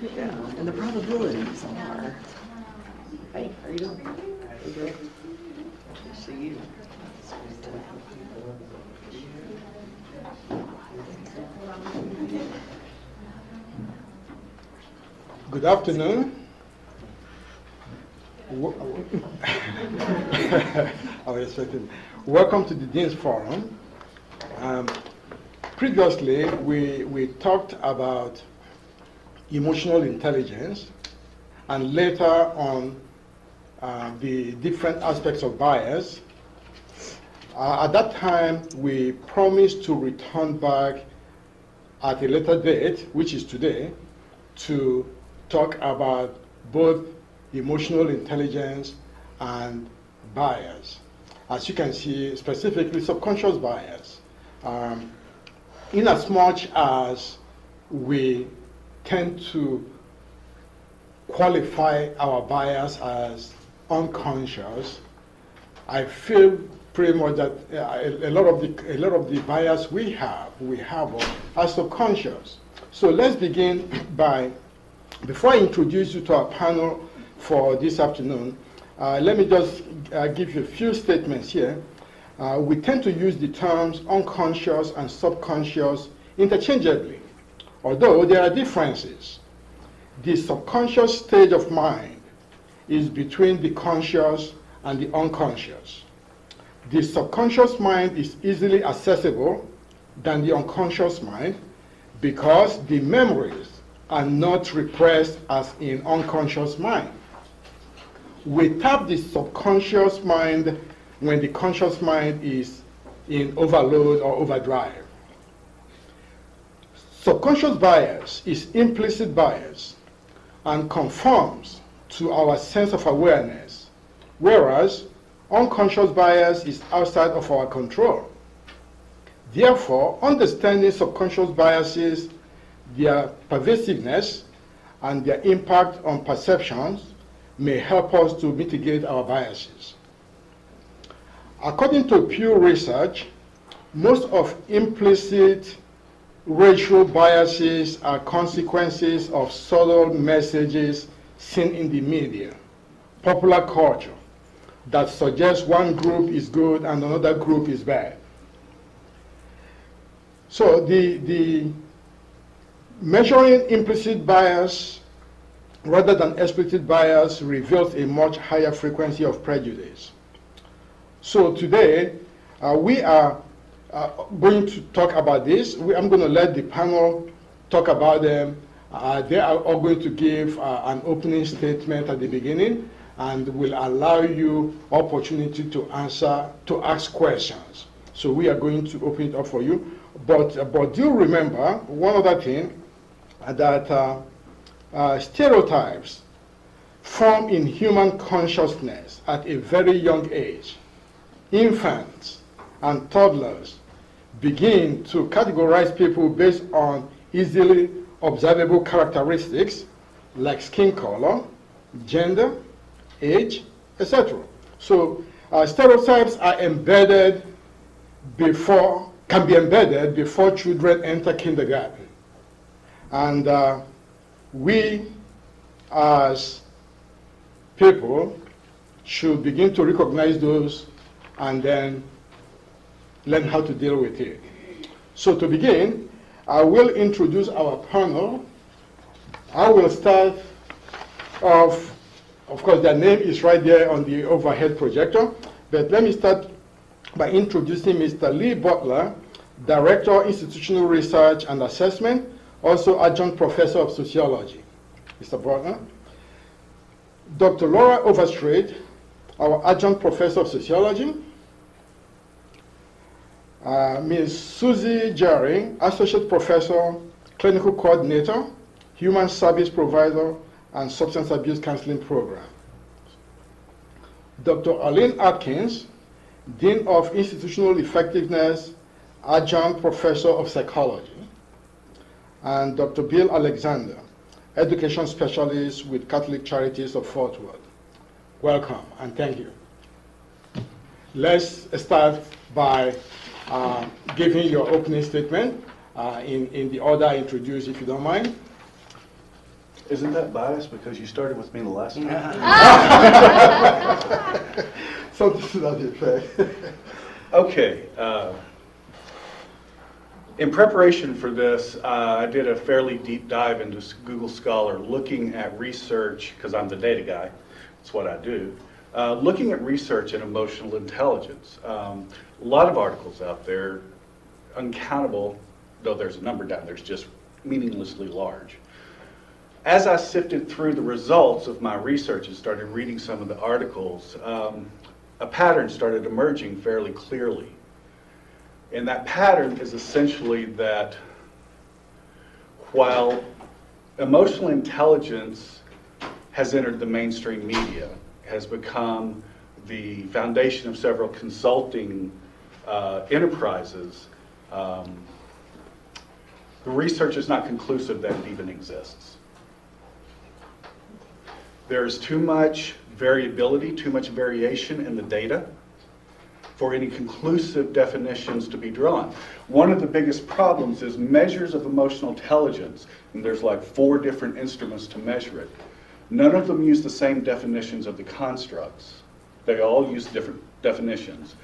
Yeah, and the probabilities are. Hey, how you doing? Hey, girl. Good to see you. Good afternoon. I was expecting. Welcome to the Dean's Forum. Previously, we talked about emotional intelligence, and later on the different aspects of bias. At that time, we promised to return back at a later date, which is today, to talk about both emotional intelligence and bias. As you can see, specifically subconscious bias. In as much as we tend to qualify our bias as unconscious, I feel pretty much that a lot of the bias we have are subconscious. So let's begin by, before I introduce you to our panel for this afternoon, let me just give you a few statements here. We tend to use the terms unconscious and subconscious interchangeably, although there are differences. The subconscious stage of mind is between the conscious and the unconscious. The subconscious mind is easily accessible than the unconscious mind because the memories are not repressed as in unconscious mind. We tap the subconscious mind when the conscious mind is in overload or overdrive. Subconscious bias is implicit bias and conforms to our sense of awareness, whereas unconscious bias is outside of our control. Therefore, understanding subconscious biases, their pervasiveness, and their impact on perceptions may help us to mitigate our biases. According to Pew Research, most of implicit racial biases are consequences of subtle messages seen in the media, popular culture, that suggests one group is good and another group is bad. So the measuring implicit bias rather than explicit bias reveals a much higher frequency of prejudice. So today, we are going to talk about this. I'm going to let the panel talk about them. They are all going to give an opening statement at the beginning, and will allow you opportunity to ask questions. So we are going to open it up for you. But do remember one other thing, that stereotypes form in human consciousness at a very young age. Infants and toddlers begin to categorize people based on easily observable characteristics like skin color, gender, age, etc. So stereotypes are can be embedded before children enter kindergarten. And we as people should begin to recognize those and then learn how to deal with it. So to begin, I will introduce our panel. I will start off, of course their name is right there on the overhead projector, but let me start by introducing Mr. Lee Butler, Director, Institutional Research and Assessment, also Adjunct Professor of Sociology. Mr. Butler. Dr. Laura Overstreet, our Adjunct Professor of Sociology. Ms. Susie Jerry, Associate Professor, Clinical Coordinator, Human Service Provider, and Substance Abuse Counseling Program. Dr. Arlene Atkins, Dean of Institutional Effectiveness, Adjunct Professor of Psychology. And Dr. Bill Alexander, Education Specialist with Catholic Charities of Fort Worth. Welcome and thank you. Let's start by giving your opening statement in the order I introduced, if you don't mind. Isn't that biased because you started with me the last time? Something to that effect. Okay. In preparation for this, I did a fairly deep dive into Google Scholar, looking at research, because I'm the data guy, that's what I do, looking at research in emotional intelligence. A lot of articles out there, uncountable, though there's a number down there, it's just meaninglessly large. As I sifted through the results of my research and started reading some of the articles, a pattern started emerging fairly clearly. And that pattern is essentially that while emotional intelligence has entered the mainstream media, has become the foundation of several consulting enterprises, the research is not conclusive that it even exists. There's too much variability, too much variation in the data for any conclusive definitions to be drawn. One of the biggest problems is measures of emotional intelligence, and there's like 4 different instruments to measure it. None of them use the same definitions of the constructs. They all use different definitions.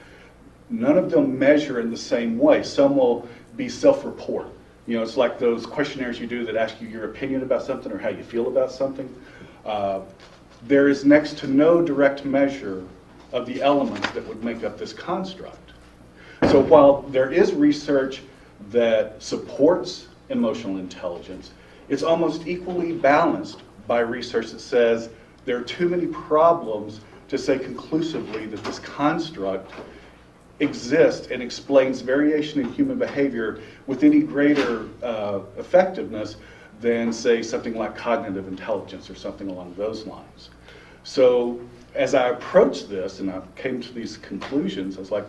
None of them measure in the same way. Some will be self-report. You know, it's like those questionnaires you do that ask you your opinion about something or how you feel about something. There is next to no direct measure of the elements that would make up this construct. So while there is research that supports emotional intelligence, it's almost equally balanced by research that says there are too many problems to say conclusively that this construct exists and explains variation in human behavior with any greater effectiveness than, say, something like cognitive intelligence or something along those lines. So as I approached this and I came to these conclusions, I was like,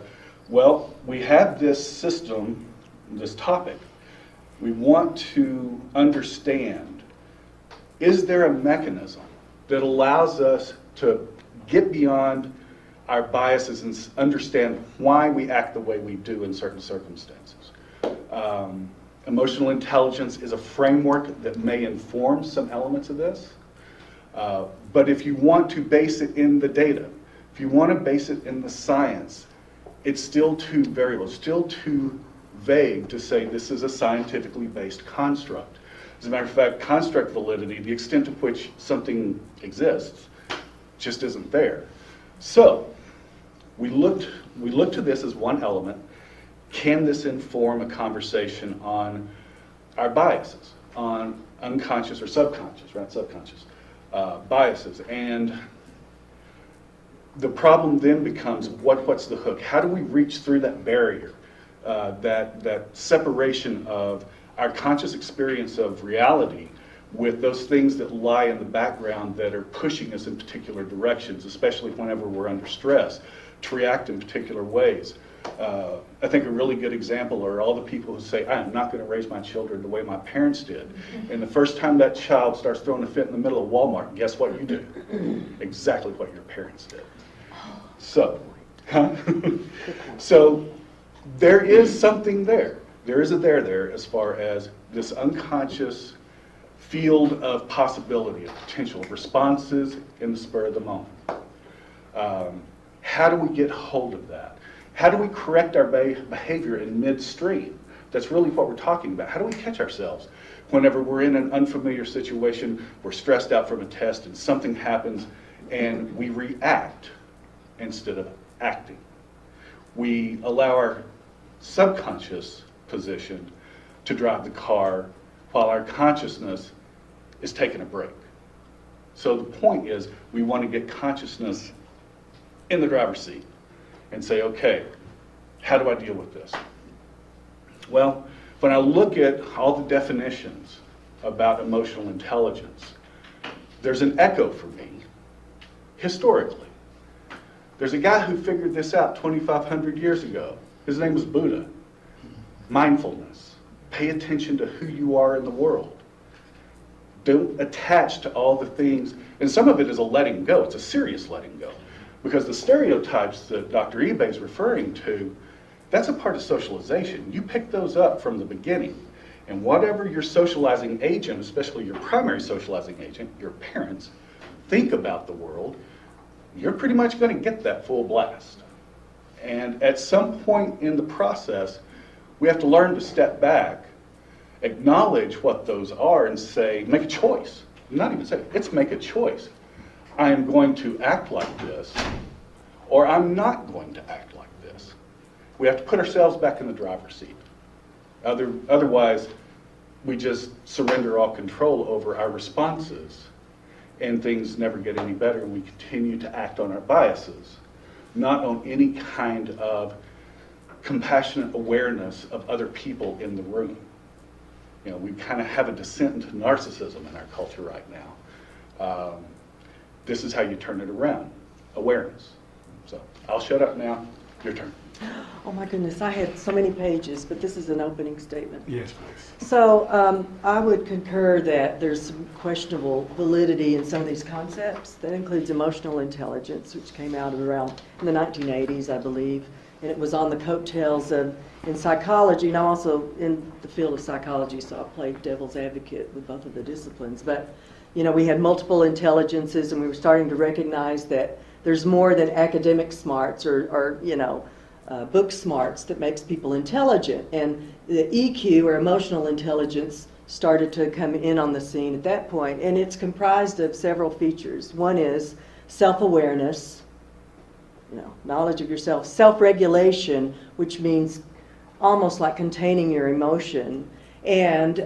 well, we have this system, this topic. We want to understand, is there a mechanism that allows us to get beyond our biases and understand why we act the way we do in certain circumstances? Emotional intelligence is a framework that may inform some elements of this, but if you want to base it in the data, if you want to base it in the science, it's still too variable, still too vague to say this is a scientifically based construct. As a matter of fact, construct validity, the extent to which something exists, just isn't there. So we looked to this as one element. Can this inform a conversation on our biases, on unconscious or subconscious, right? Subconscious biases. And the problem then becomes, what's the hook? How do we reach through that barrier, that separation of our conscious experience of reality with those things that lie in the background that are pushing us in particular directions, especially whenever we're under stress, to react in particular ways. I think a really good example are all the people who say, I am not going to raise my children the way my parents did. And the first time that child starts throwing a fit in the middle of Walmart, guess what you do? Exactly what your parents did. So, so there is something there. There is a there as far as this unconscious field of possibility, of potential responses in the spur of the moment. How do we get hold of that? How do we correct our behavior in midstream? That's really what we're talking about. How do we catch ourselves whenever we're in an unfamiliar situation, we're stressed out from a test and something happens and we react instead of acting? We allow our subconscious position to drive the car while our consciousness is taking a break. So the point is, we want to get consciousness in the driver's seat and say, okay, how do I deal with this? Well, when I look at all the definitions about emotional intelligence, there's an echo for me historically. There's a guy who figured this out 2,500 years ago. His name was Buddha. Mindfulness. Pay attention to who you are in the world. Don't attach to all the things, and some of it is a letting go. It's a serious letting go. Because the stereotypes that Dr. Ibe is referring to, that's a part of socialization. You pick those up from the beginning. And whatever your socializing agent, especially your primary socializing agent, your parents, think about the world, you're pretty much going to get that full blast. And at some point in the process, we have to learn to step back, acknowledge what those are, and say, make a choice. Not even say, it's make a choice. I am going to act like this, or I'm not going to act like this. We have to put ourselves back in the driver's seat. Otherwise, we just surrender all control over our responses, and things never get any better, and we continue to act on our biases, not on any kind of compassionate awareness of other people in the room. You know, we kind of have a descent into narcissism in our culture right now. This is how you turn it around, awareness. So I'll shut up now. Your turn. Oh my goodness, I had so many pages, but this is an opening statement. Yes, please. So I would concur that there's some questionable validity in some of these concepts. That includes emotional intelligence, which came out around in the 1980s, I believe. And it was on the coattails of, in psychology, and I'm also in the field of psychology, so I played devil's advocate with both of the disciplines. But, you know, we had multiple intelligences, and we were starting to recognize that there's more than academic smarts or you know, book smarts that makes people intelligent. And the EQ, or emotional intelligence, started to come in on the scene at that point. And it's comprised of several features. One is self-awareness, you know, knowledge of yourself, self-regulation, which means almost like containing your emotion, and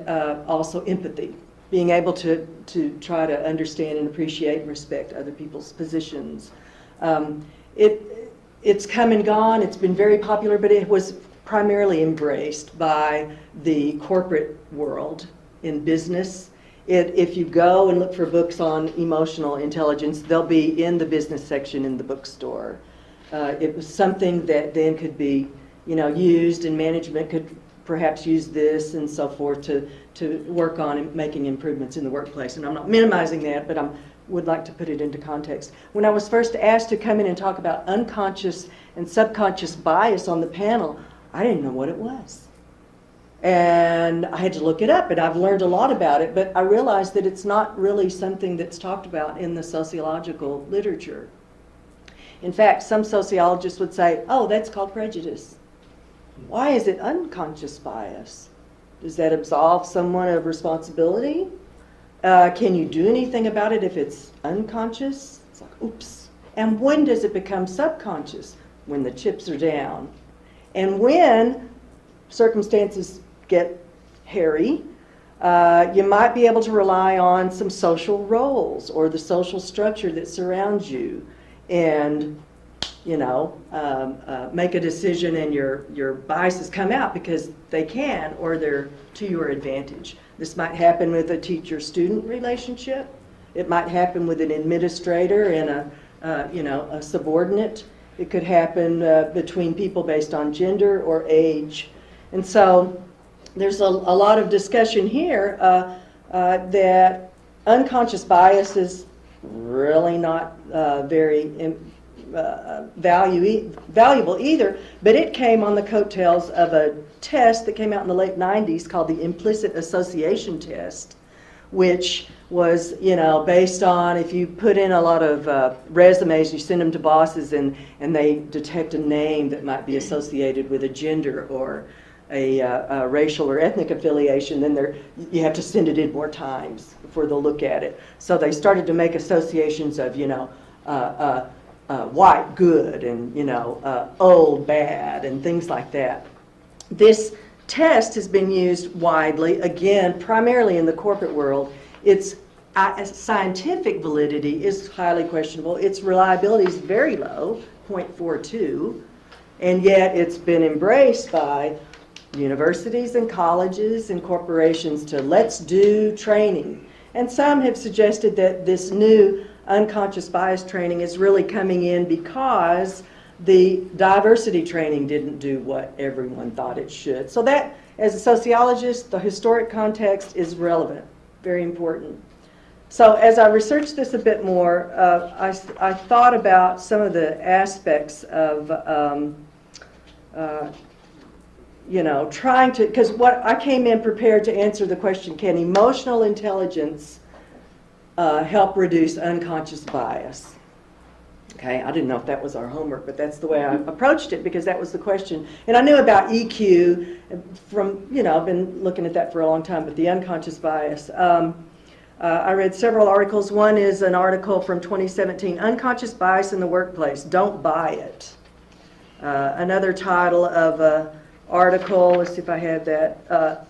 also empathy, being able to try to understand and appreciate and respect other people's positions. It's come and gone. It's been very popular, but it was primarily embraced by the corporate world in business. If you go and look for books on emotional intelligence, they'll be in the business section in the bookstore. It was something that then could be, you know, used, and management could perhaps use this and so forth to work on making improvements in the workplace. And I'm not minimizing that, but I would like to put it into context. When I was first asked to come in and talk about unconscious and subconscious bias on the panel, I didn't know what it was. And I had to look it up, and I've learned a lot about it, but I realized that it's not really something that's talked about in the sociological literature. In fact, some sociologists would say, oh, that's called prejudice. Why is it unconscious bias? Does that absolve someone of responsibility? Can you do anything about it if it's unconscious? It's like, oops. And when does it become subconscious? When the chips are down. And when circumstances get hairy, you might be able to rely on some social roles or the social structure that surrounds you, and you know, make a decision, and your biases come out because they can, or they're to your advantage. This might happen with a teacher-student relationship. It might happen with an administrator and a subordinate. It could happen between people based on gender or age. And so there's a lot of discussion here that unconscious bias is really not very valuable either, but it came on the coattails of a test that came out in the late 90s called the Implicit Association Test, which was, you know, based on if you put in a lot of resumes, you send them to bosses, and they detect a name that might be associated with a gender or a racial or ethnic affiliation, then you have to send it in more times before they'll look at it. So they started to make associations of, you know, white good, and, you know, old bad, and things like that. This test has been used widely, again, primarily in the corporate world. Its scientific validity is highly questionable. Its reliability is very low, 0.42, and yet it's been embraced by universities and colleges and corporations to let's do training. And some have suggested that this new unconscious bias training is really coming in because the diversity training didn't do what everyone thought it should. So that, as a sociologist, the historic context is relevant, very important. So as I researched this a bit more, I thought about some of the aspects of trying to, because what I came in prepared to answer the question, can emotional intelligence help reduce unconscious bias? Okay, I didn't know if that was our homework, but that's the way I approached it because that was the question. And I knew about EQ from, I've been looking at that for a long time, but the unconscious bias. I read several articles. One is an article from 2017, Unconscious Bias in the Workplace, Don't Buy It. Another title of an article, let's see if I have that,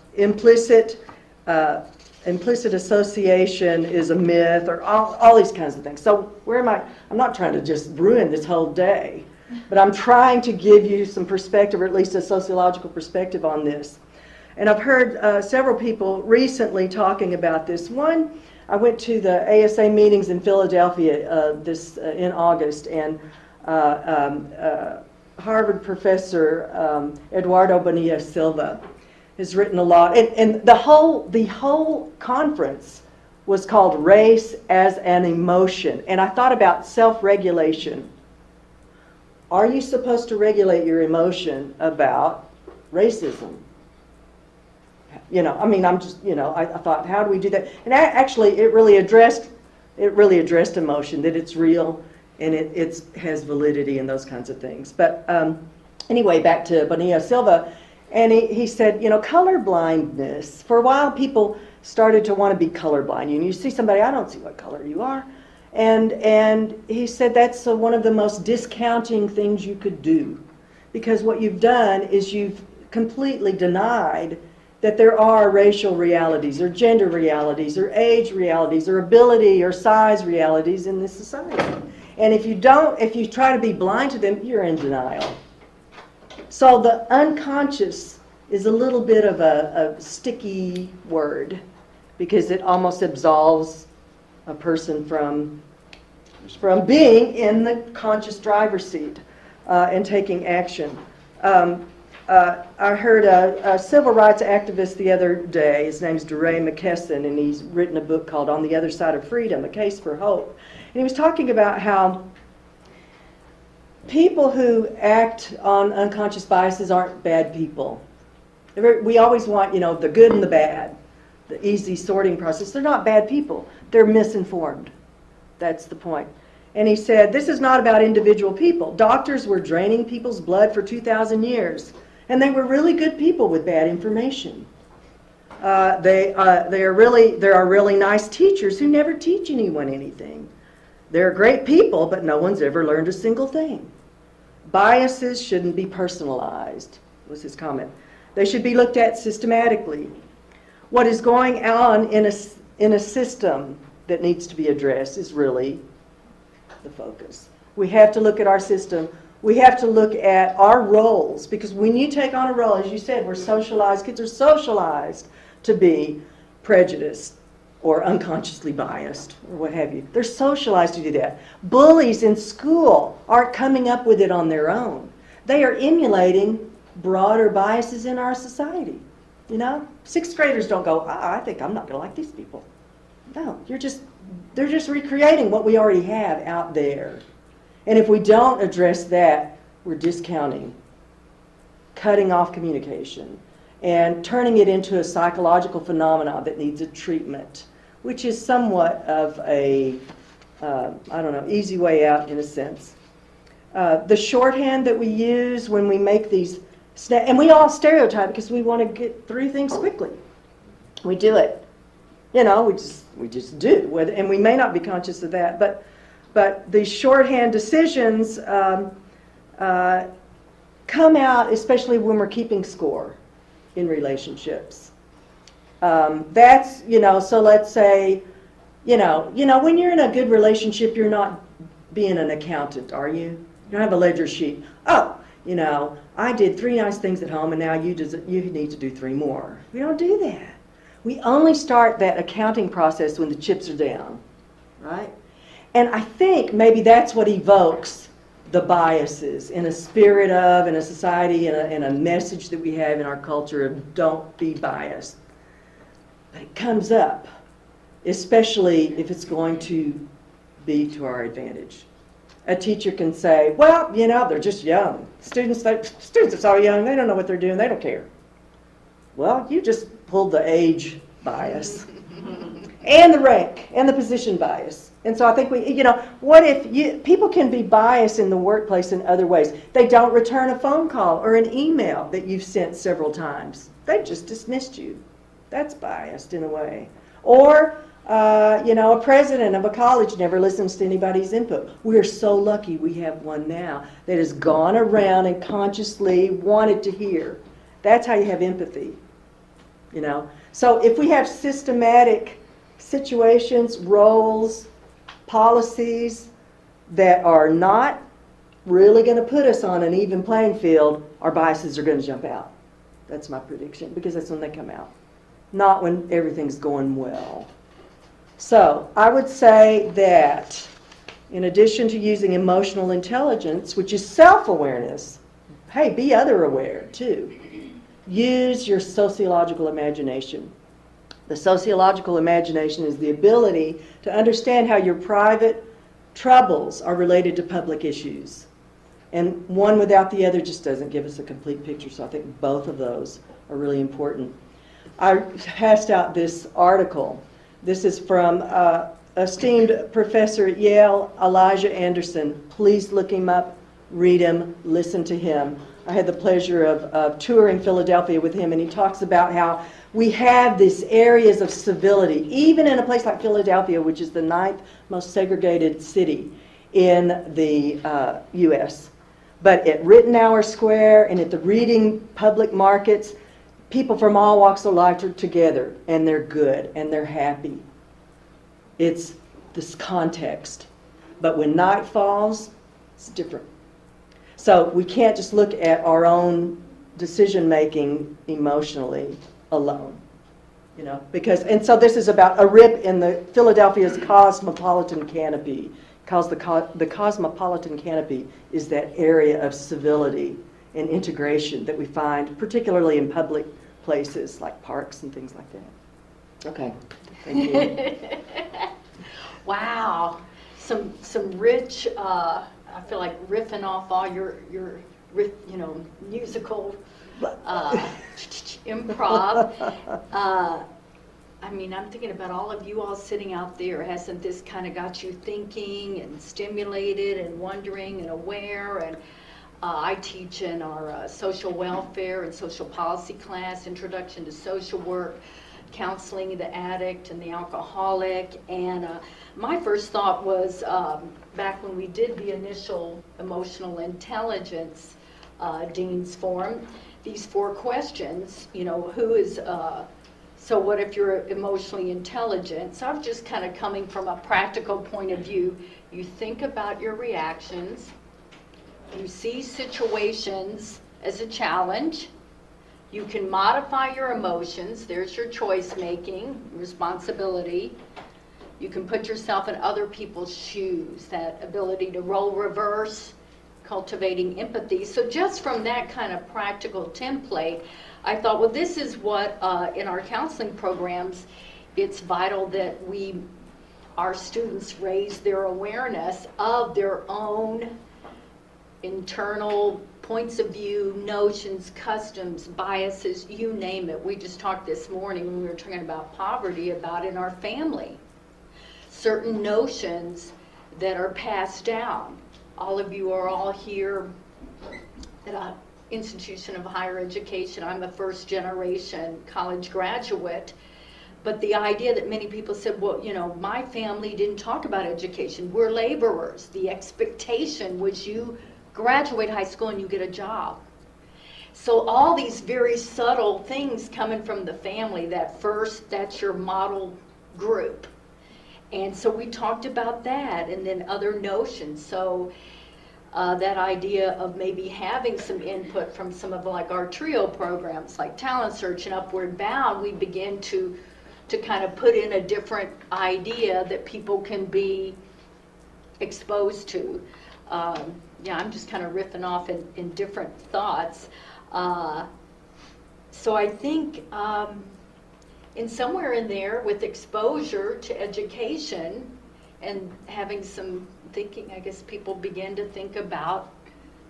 Implicit association is a myth, or all these kinds of things. So where am I? I'm not trying to just ruin this whole day, but I'm trying to give you some perspective, or at least a sociological perspective on this. And I've heard several people recently talking about this. One, I went to the ASA meetings in Philadelphia in August, and Harvard professor Eduardo Bonilla Silva has written a lot, and the whole conference was called Race as an Emotion. And I thought about self-regulation. Are you supposed to regulate your emotion about racism? I thought, how do we do that? And actually, it really addressed emotion, that it's real and it has validity and those kinds of things. But anyway, back to Bonilla Silva. And he said, color blindness. For a while, people started to want to be colorblind. You see somebody, I don't see what color you are. And he said that's one of the most discounting things you could do. Because what you've done is you've completely denied that there are racial realities, or gender realities, or age realities, or ability or size realities in this society. And if you try to be blind to them, you're in denial. So the unconscious is a little bit of a sticky word because it almost absolves a person from being in the conscious driver's seat and taking action. I heard a civil rights activist the other day. His name's DeRay McKesson, and he's written a book called On the Other Side of Freedom, A Case for Hope. And he was talking about how people who act on unconscious biases aren't bad people. We always want, the good and the bad, the easy sorting process. They're not bad people. They're misinformed. That's the point. And he said, this is not about individual people. Doctors were draining people's blood for 2,000 years, and they were really good people with bad information. There are really nice teachers who never teach anyone anything. They're great people, but no one's ever learned a single thing. Biases shouldn't be personalized, was his comment. They should be looked at systematically. What is going on in a system that needs to be addressed is really the focus. We have to look at our system. We have to look at our roles, because when you take on a role, as you said, we're socialized. Kids are socialized to be prejudiced or unconsciously biased, or what have you. They're socialized to do that. Bullies in school aren't coming up with it on their own. They are emulating broader biases in our society. Sixth graders don't go, I think I'm not going to like these people. No, they're just recreating what we already have out there. And if we don't address that, we're discounting, cutting off communication, and turning it into a psychological phenomenon that needs a treatment, which is somewhat of a, easy way out in a sense. The shorthand that we use when we make these, and we all stereotype because we want to get through things quickly. We do it. We just do, and we may not be conscious of that, but the shorthand decisions come out, especially when we're keeping score in relationships. So let's say, when you're in a good relationship, you're not being an accountant, are you? You don't have a ledger sheet. Oh, I did 3 nice things at home, and now you need to do 3 more. We don't do that. We only start that accounting process when the chips are down, right? And I think maybe that's what evokes the biases in a spirit of, in a society, in a message that we have in our culture of don't be biased. But it comes up, especially if it's going to be to our advantage. A teacher can say, well, you know, they're just young. Students are so young, they don't know what they're doing, they don't care. Well, you just pulled the age bias and the rank and the position bias. And so I think what if people can be biased in the workplace in other ways? They don't return a phone call or an email that you've sent several times. They just dismissed you. That's biased in a way. Or, a president of a college never listens to anybody's input. We're so lucky we have one now that has gone around and consciously wanted to hear. That's how you have empathy, So if we have systematic situations, roles, policies that are not really going to put us on an even playing field, our biases are going to jump out. That's my prediction, because that's when they come out, not when everything's going well. So I would say that in addition to using emotional intelligence, which is self-awareness, hey, be other aware too. Use your sociological imagination. The sociological imagination is the ability to understand how your private troubles are related to public issues. And one without the other just doesn't give us a complete picture, so I think both of those are really important. I passed out this article. This is from esteemed professor at Yale, Elijah Anderson. Please look him up, read him, listen to him. I had the pleasure of touring Philadelphia with him, and he talks about how we have these areas of civility, even in a place like Philadelphia, which is the 9th most segregated city in the U.S. But at Rittenhour Square and at the Reading public markets, people from all walks of life are together, and they're good, and they're happy. It's this context. But when night falls, it's different. So we can't just look at our own decision-making emotionally alone, and so this is about a rip in the Philadelphia's cosmopolitan canopy. Because the cosmopolitan canopy is that area of civility and integration that we find particularly in public places like parks and things like that. Okay, thank you. Wow, some rich. I feel like riffing off all your musical improv. I'm thinking about all of you all sitting out there. Hasn't this kind of got you thinking and stimulated and wondering and aware? And I teach in our social welfare and social policy class, Introduction to Social Work, counseling the addict and the alcoholic. And my first thought was, back when we did the initial emotional intelligence Dean's Forum, these 4 questions, who is, so what if you're emotionally intelligent? So I'm just kind of coming from a practical point of view. You think about your reactions, you see situations as a challenge, you can modify your emotions, there's your choice making, responsibility. You can put yourself in other people's shoes, that ability to role reverse, cultivating empathy. So just from that kind of practical template, I thought, well, this is what in our counseling programs, it's vital that our students raise their awareness of their own internal points of view, notions, customs, biases, you name it. We just talked this morning when we were talking about poverty, about in our family. Certain notions that are passed down. All of you are all here at an institution of higher education. I'm a first generation college graduate. But the idea that many people said, well, my family didn't talk about education. We're laborers. The expectation was you graduate high school and you get a job. So all these very subtle things coming from the family, that's your model group. And so we talked about that, and then other notions. So that idea of maybe having some input from some of our trio programs like Talent Search and Upward Bound, we begin to kind of put in a different idea that people can be exposed to. I'm just kind of riffing off in different thoughts. So I think in somewhere in there with exposure to education and having some thinking, I guess people begin to think about,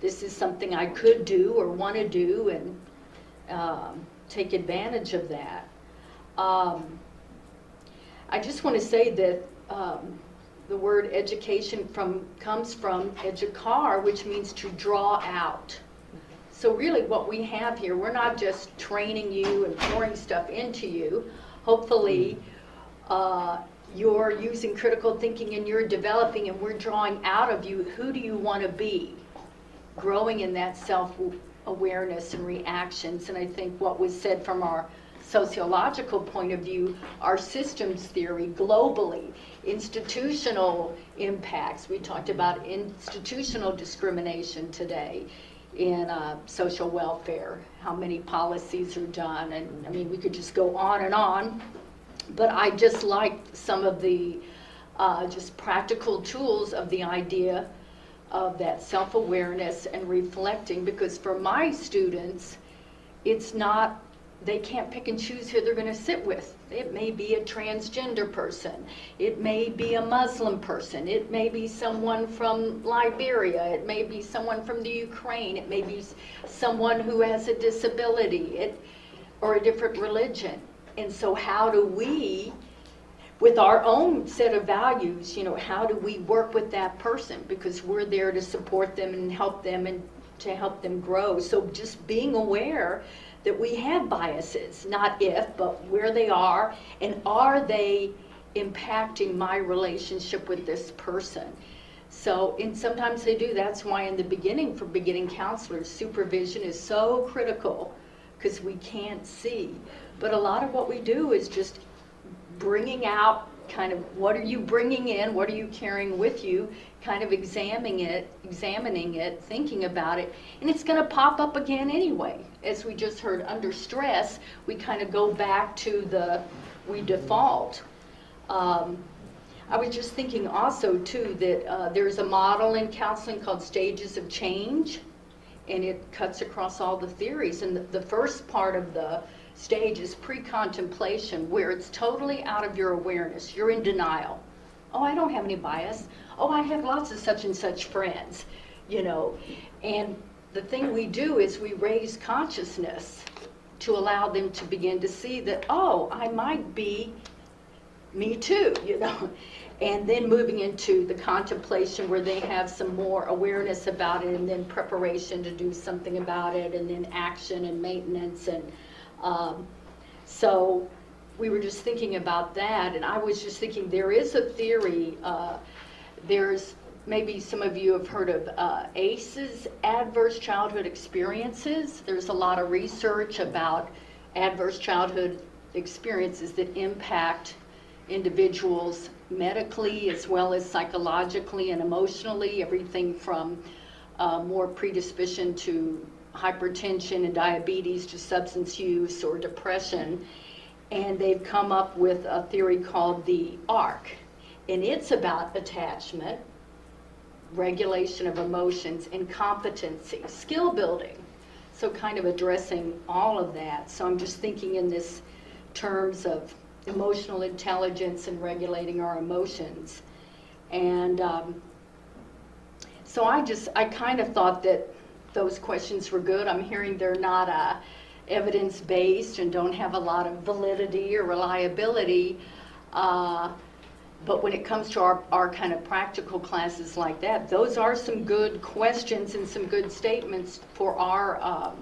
this is something I could do or want to do, and take advantage of that. I just want to say that the word education comes from educar, which means to draw out. So really what we have here, we're not just training you and pouring stuff into you. Hopefully you're using critical thinking and you're developing, and we're drawing out of you, who do you want to be? Growing in that self-awareness and reactions. And I think what was said from our sociological point of view, our systems theory globally, institutional impacts. We talked about institutional discrimination today in social welfare, how many policies are done, and I mean we could just go on and on, but I just liked some of the just practical tools of the idea of that self-awareness and reflecting, because for my students it's not, they can't pick and choose who they're going to sit with. It may be a transgender person, it may be a Muslim person, it may be someone from Liberia, it may be someone from the Ukraine, it may be someone who has a disability, or a different religion. And so how do we, with our own set of values, you know, how do we work with that person? Because we're there to support them and help them and to help them grow. So just being aware that we have biases, not if, but where they are, and are they impacting my relationship with this person? So, and sometimes they do. That's why in the beginning, for beginning counselors, supervision is so critical, because we can't see. But a lot of what we do is just bringing out kind of what are you bringing in, what are you carrying with you, kind of examining it, thinking about it, and it's going to pop up again anyway. As we just heard, under stress, we kind of go back to we default. I was just thinking also too that there's a model in counseling called stages of change, and it cuts across all the theories. And the first part of the stage is pre-contemplation, where it's totally out of your awareness. You're in denial. Oh, I don't have any bias. Oh, I have lots of such and such friends, you know. And the thing we do is we raise consciousness to allow them to begin to see that, oh, I might be me too, you know. And then moving into the contemplation where they have some more awareness about it, and then preparation to do something about it, and then action and maintenance. And so we were just thinking about that, and I was just thinking there is a theory, there's maybe some of you have heard of ACEs, adverse childhood experiences. There's a lot of research about adverse childhood experiences that impact individuals medically as well as psychologically and emotionally, everything from more predisposition to hypertension and diabetes to substance use or depression. And they've come up with a theory called the ARC, and it's about attachment, regulation of emotions, and competency, skill building. So kind of addressing all of that. So I'm just thinking in this terms of emotional intelligence and regulating our emotions. And so I kind of thought that those questions were good. I'm hearing they're not evidence-based and don't have a lot of validity or reliability. But when it comes to our kind of practical classes like that, those are some good questions and some good statements for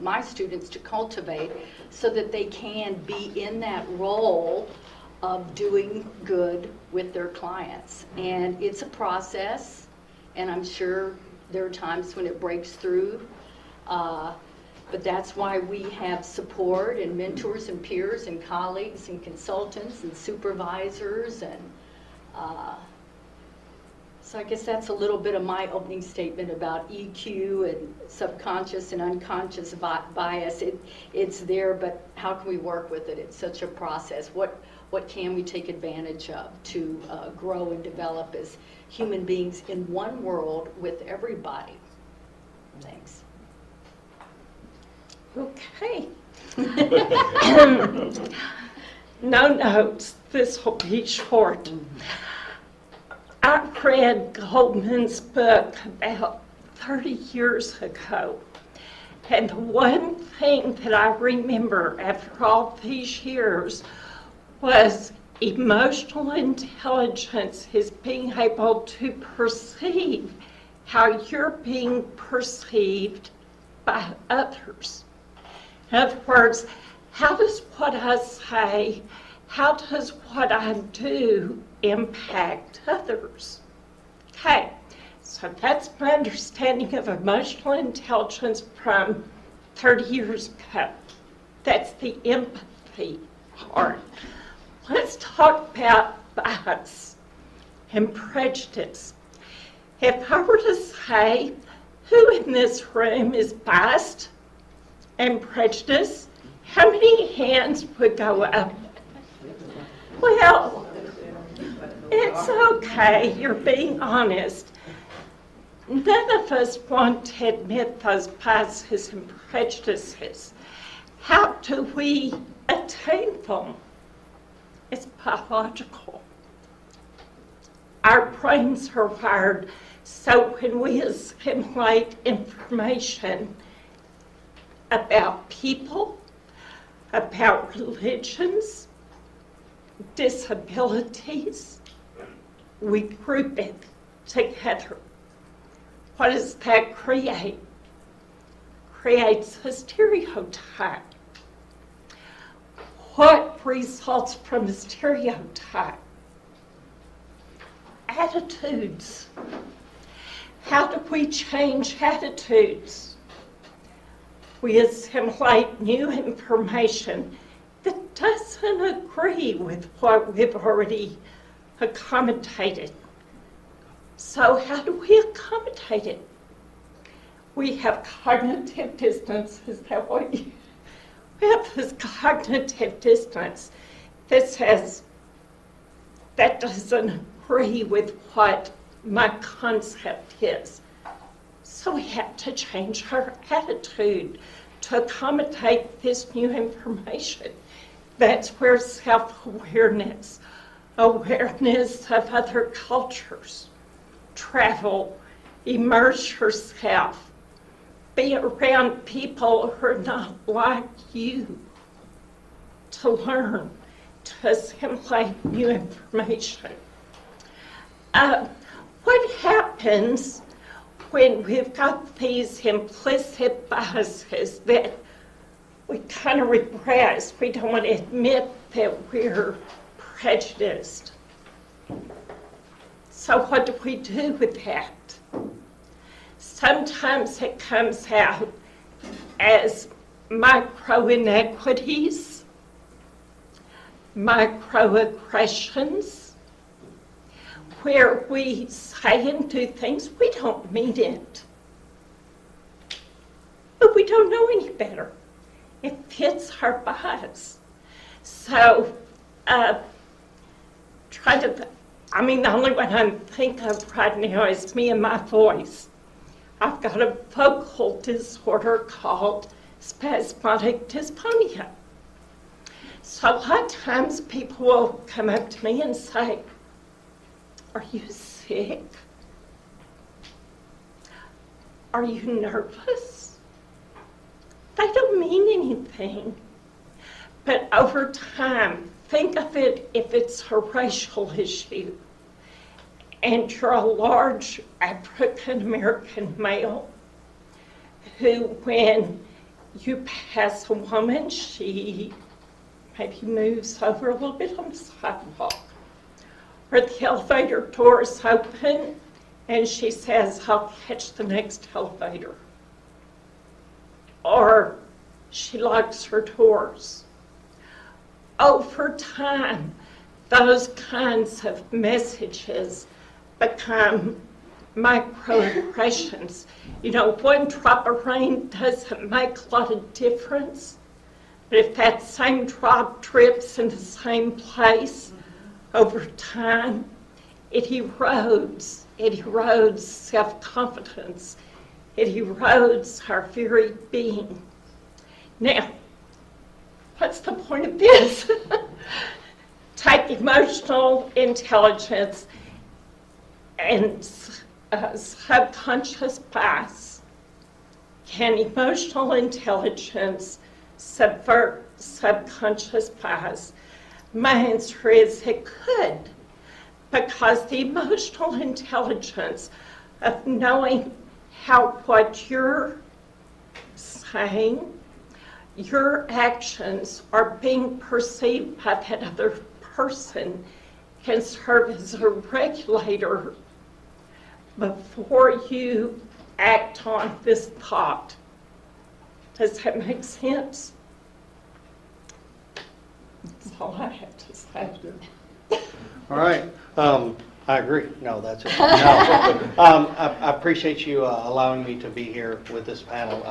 my students to cultivate so that they can be in that role of doing good with their clients. And it's a process, and I'm sure there are times when it breaks through, but that's why we have support and mentors and peers and colleagues and consultants and supervisors. And so I guess that's a little bit of my opening statement about EQ and subconscious and unconscious bias. It's there, but how can we work with it? It's such a process. What can we take advantage of to grow and develop as human beings in one world with everybody? Thanks. Okay. No notes. This will be short. I read Goldman's book about 30 years ago, and the one thing that I remember after all these years was emotional intelligence is being able to perceive how you're being perceived by others. In other words, how does what I say, how does what I do impact others? Okay, so that's my understanding of emotional intelligence from 30 years ago. That's the empathy part. Let's talk about bias and prejudice. If I were to say, who in this room is biased and prejudiced, how many hands would go up? Well, it's okay, you're being honest. None of us want to admit those biases and prejudices. How do we attain them? It's biological. Our brains are wired so when we assimilate information about people, about religions, disabilities, we group it together. What does that create? Creates a stereotype. What results from a stereotype? Attitudes. How do we change attitudes? We assimilate new information that doesn't agree with what we've already accommodated. So how do we accommodate it? We have cognitive dissonance. Is that what you... We have this cognitive dissonance that says that doesn't agree with what my concept is. So we have to change our attitude to accommodate this new information. That's where self-awareness, awareness of other cultures, travel, immerse yourself, be around people who are not like you, to learn, to assimilate new information. What happens when we've got these implicit biases that we kind of repress? We don't want to admit that we're prejudiced. So what do we do with that? Sometimes it comes out as micro-inequities, microaggressions, where we say and do things, we don't mean it. But we don't know any better. It fits our bias. So, the only one I'm thinking of right now is me and my voice. I've got a vocal disorder called spasmodic dysphonia. So a lot of times people will come up to me and say, "Are you sick? Are you nervous?" They don't mean anything. But over time, think of it if it's a racial issue and you're a large African-American male who, when you pass a woman, she maybe moves over a little bit on the sidewalk, or the elevator door is open and she says, "I'll catch the next elevator." Or she locks her doors. Over time, those kinds of messages become microaggressions. You know, one drop of rain doesn't make a lot of difference, but if that same drop drips in the same place over time, it erodes self-confidence. It erodes our very being. Now, what's the point of this? Take emotional intelligence and subconscious bias. Can emotional intelligence subvert subconscious bias? My answer is it could, because the emotional intelligence of knowing how what you're saying, your actions are being perceived by that other person can serve as a regulator before you act on this thought. Does that make sense? That's all I have to say. All right. I agree. No, that's it. No. I appreciate you allowing me to be here with this panel.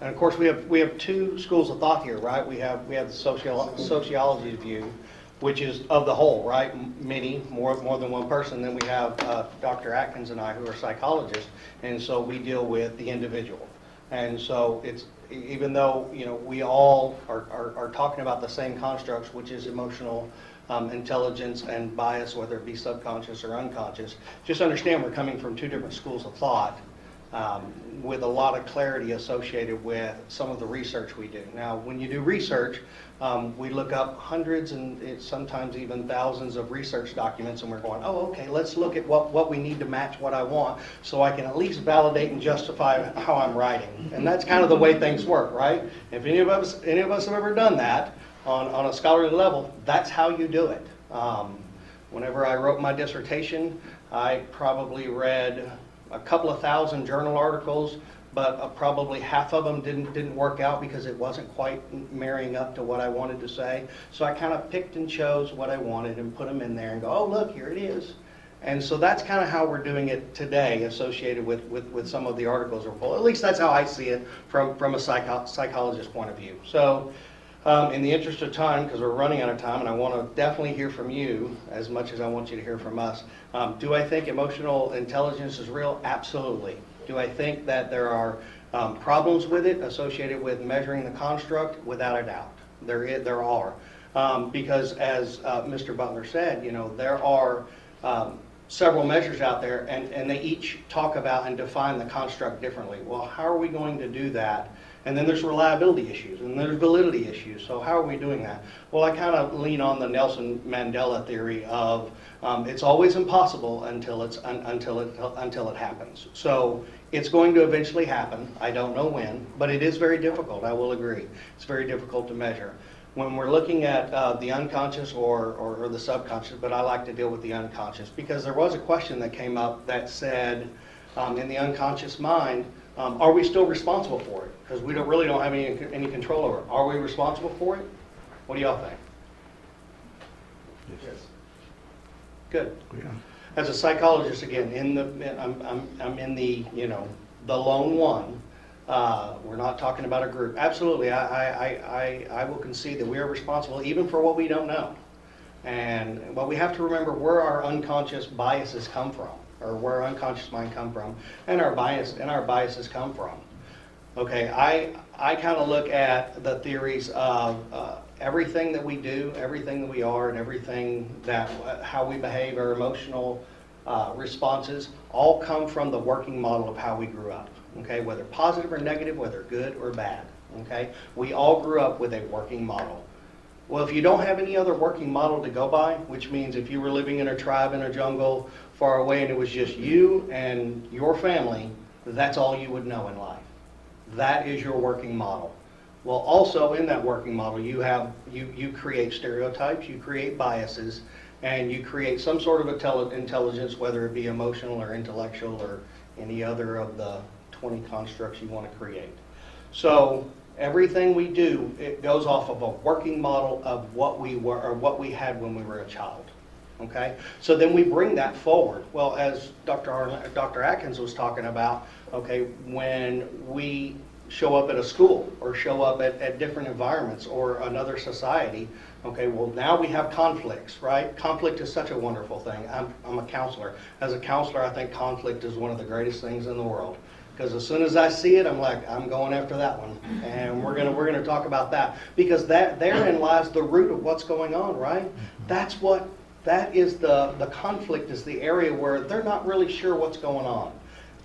And of course, we have two schools of thought here, right? We have the sociology view, which is of the whole, right? Many, more than one person. Then we have Dr. Atkins and I, who are psychologists, and so we deal with the individual. And so it's, even though we all are talking about the same constructs, which is emotional intelligence and bias, whether it be subconscious or unconscious, just understand we're coming from two different schools of thought with a lot of clarity associated with some of the research we do. Now, when you do research, we look up hundreds and sometimes even thousands of research documents, and we're going, oh, okay, let's look at what we need to match what I want so I can at least validate and justify how I'm writing. And that's kind of the way things work, right? If any of us have ever done that on a scholarly level, that's how you do it. Whenever I wrote my dissertation, I probably read a couple of thousand journal articles, but probably half of them didn't work out because it wasn't quite marrying up to what I wanted to say. So I kind of picked and chose what I wanted and put them in there and go, oh, look, here it is. And so that's kind of how we're doing it today, associated with some of the articles. Or at least that's how I see it from a psychologist point of view. So in the interest of time, because we're running out of time, and I want to definitely hear from you as much as I want you to hear from us. Do I think emotional intelligence is real? Absolutely. Do I think that there are problems with it associated with measuring the construct? Without a doubt, there are. Because as Mr. Butler said, there are several measures out there, and they each talk about and define the construct differently. Well, how are we going to do that? And then there's reliability issues, and there's validity issues. So how are we doing that? Well, I kind of lean on the Nelson Mandela theory of it's always impossible until it happens. So it's going to eventually happen. I don't know when, but it is very difficult. I will agree. It's very difficult to measure. When we're looking at the unconscious or the subconscious, but I like to deal with the unconscious, because there was a question that came up that said, in the unconscious mind, are we still responsible for it? Because we really don't have any control over it. Are we responsible for it? What do y'all think? Yes. Good. Yeah. As a psychologist, again, I'm in the the lone one. We're not talking about a group. Absolutely, I will concede that we are responsible even for what we don't know. But we have to remember where our unconscious biases come from, or where our unconscious mind come from, and our biases come from. Okay, I kind of look at the theories of everything that we do, everything that we are, and everything that how we behave, our emotional responses, all come from the working model of how we grew up. Okay, whether positive or negative, whether good or bad. Okay, we all grew up with a working model. Well, if you don't have any other working model to go by, which means if you were living in a tribe in a jungle far away and it was just you and your family, that's all you would know in life. That is your working model. Well, also in that working model, you create stereotypes, you create biases, and you create some sort of intelligence, whether it be emotional or intellectual or any other of the 20 constructs you want to create. So everything we do, it goes off of a working model of what we were or what we had when we were a child. Okay, so then we bring that forward. Well, as Dr. Atkins was talking about, okay, when we show up at a school or show up at different environments or another society, okay, well, now we have conflicts, right? Conflict is such a wonderful thing. I'm a counselor. As a counselor, I think conflict is one of the greatest things in the world. Because as soon as I see it, I'm like, I'm going after that one. And we're gonna talk about that. Because therein lies the root of what's going on, right? That's what that is the conflict, is the area where they're not really sure what's going on.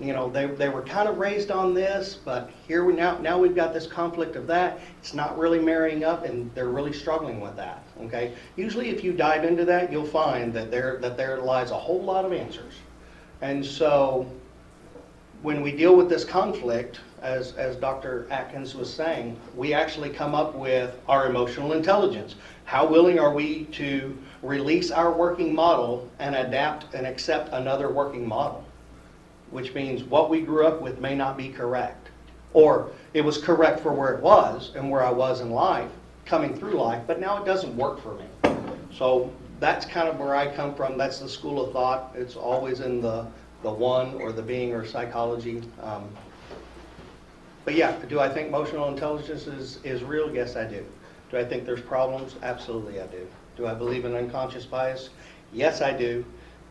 You know, they were kind of raised on this, but here now we've got this conflict of that. It's not really marrying up, and they're really struggling with that. Okay. Usually, if you dive into that, you'll find that there lies a whole lot of answers. And so, when we deal with this conflict, as Dr. Atkins was saying, we actually come up with our emotional intelligence. How willing are we to release our working model and adapt and accept another working model? Which means what we grew up with may not be correct. Or it was correct for where it was and where I was in life, coming through life, but now it doesn't work for me. So that's kind of where I come from. That's the school of thought. It's always in the one or the being or psychology. But yeah, do I think emotional intelligence is real? Yes, I do. Do I think there's problems? Absolutely, I do. Do I believe in unconscious bias? Yes, I do.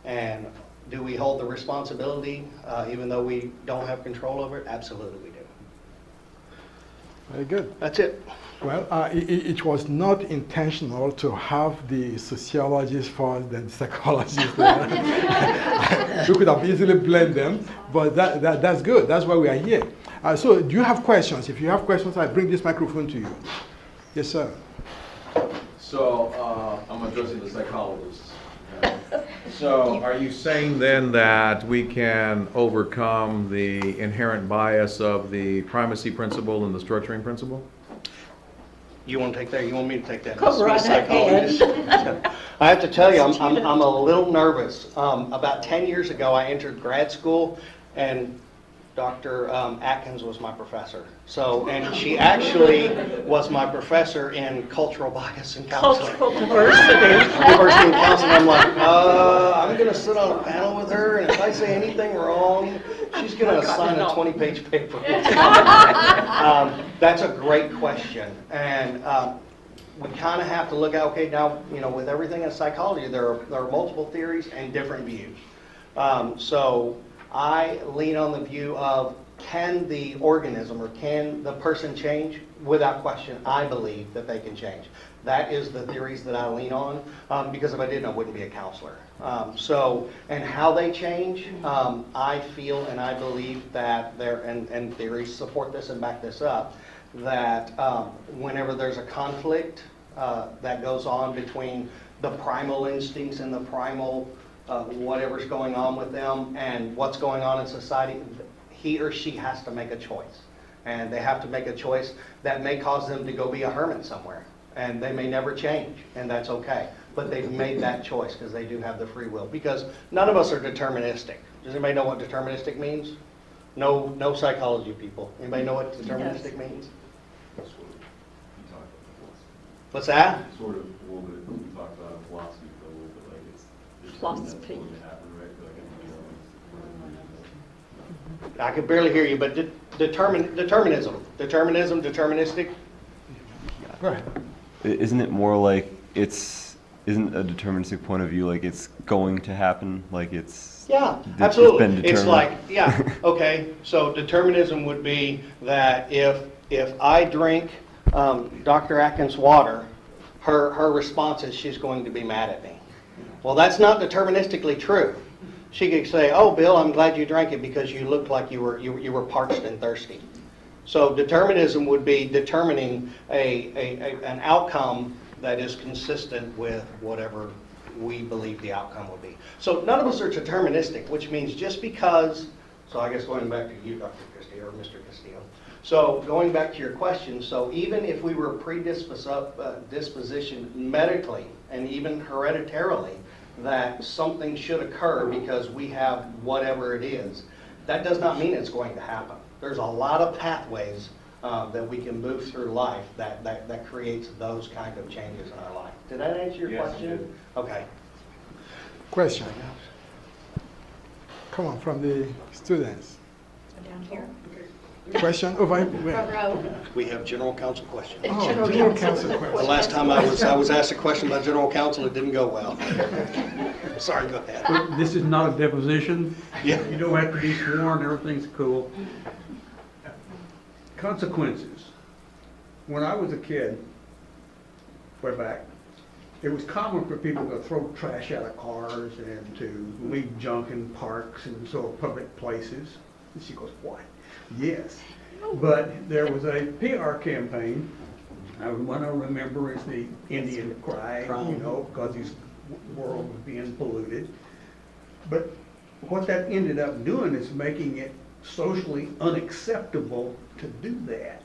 And do we hold the responsibility, even though we don't have control over it? Absolutely, we do. Very good. That's it. Well, it was not intentional to have the sociologist first, then psychologist. We could have easily blended them, but that's good. That's why we are here. So, do you have questions? If you have questions, I bring this microphone to you. Yes, sir. So, I'm addressing the psychologists. So, are you saying then that we can overcome the inherent bias of the primacy principle and the structuring principle? You want to take that? You want me to take that? Go right ahead. I have to tell you, I'm a little nervous. About 10 years ago, I entered grad school, and Dr. Atkins was my professor. So, and she actually was my professor in cultural bias and counseling. Cultural diversity. Diversity and counseling. I'm like, I'm going to sit on a panel with her, and if I say anything wrong, she's going to sign a 20-page paper. That's a great question. And we kind of have to look at, okay, now, you know, with everything in psychology, there are multiple theories and different views. So I lean on the view of, can the organism or can the person change? Without question, I believe that they can change. That is the theories that I lean on, because if I didn't, I wouldn't be a counselor. And how they change, I feel and I believe that and theories support this and back this up, that whenever there's a conflict that goes on between the primal instincts and the primal whatever's going on with them and what's going on in society, he or she has to make a choice. And they have to make a choice that may cause them to go be a hermit somewhere. And they may never change, and that's okay. But they've made that choice because they do have the free will. Because none of us are deterministic. Does anybody know what deterministic means? No psychology people. Anybody know what deterministic means? What's that? Sort of a little bit, we talked about philosophy for a little bit, like it's Philosophy. going to happen, right? Like, I could barely hear you, but determinism, deterministic. Go ahead. Isn't it more like isn't a deterministic point of view like it's going to happen, like it's Yeah, it's absolutely. been It's determined? like, yeah, okay. So determinism would be that if I drink Dr. Atkins' water, her response is she's going to be mad at me. Well, that's not deterministically true. She could say, "Oh, Bill, I'm glad you drank it because you looked like you were parched and thirsty." So determinism would be determining an outcome that is consistent with whatever we believe the outcome will be. So none of us are deterministic, which means just because, so I guess going back to you, Dr. Castillo, or Mr. Castillo. So going back to your question, so even if we were predispositioned medically and even hereditarily that something should occur because we have whatever it is, that does not mean it's going to happen. There's a lot of pathways that we can move through life that creates those kind of changes in our life. Did that answer your question? Yes, it did. Okay. Question. Come on, from the students. Down here. Question over Front where? row. We have general counsel questions. Oh, General general counsel. counsel question. The last time I was asked a question by general counsel, it didn't go well. Sorry, go ahead. This is not a deposition. Yeah. You don't have to be sworn, everything's cool. Consequences. When I was a kid, way back, it was common for people to throw trash out of cars and to leave junk in parks and so public places. And she goes, what? Yes. But there was a PR campaign. One I remember is the Indian cry, you know, because this world was being polluted. But what that ended up doing is making it socially unacceptable to do that.